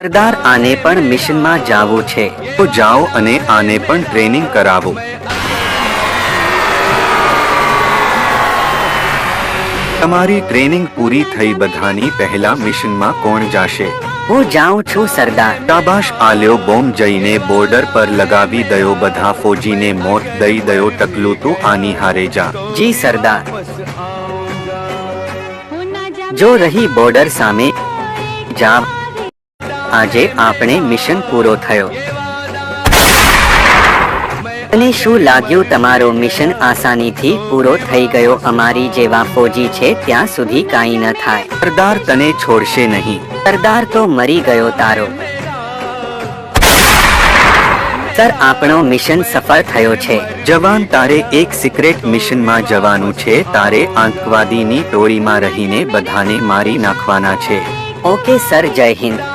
સરદાર આને પણ મિશનમાં જાવું છે તો જાઓ અને આને પણ ટ્રેનિંગ કરાવો। તમારી ટ્રેનિંગ પૂરી થઈ બધાની પહેલા મિશનમાં કોણ જાશે? હું જાઉં છું સરદાર। શાબાશ આલ્યો બોમ્બ જઈને બોર્ડર પર લગાવી દયો બધા ફોજીને મોત દઈ દયો ટકલું તું આની હારે જા। જી સરદાર। જો રહી બોર્ડર સામે જાવ આજે આપણે મિશન પૂરો થયો। અને શું લાગ્યું તમારો મિશન આસાનીથી પૂરો થઈ ગયો? અમારી જેવા ફોજી છે ત્યાં સુધી કાંઈ ન થાય। સરદાર તને છોડશે નહીં। સરદાર તો મરી ગયો તારો। સર આપણો મિશન સફળ થયો છે। જવાન તારે એક સિક્રેટ મિશનમાં જવાનું છે। તારે આતંકવાદીની ટોળીમાં રહીને બધાને મારી નાખવાના છે। ઓકે સર, જય હિન્દ।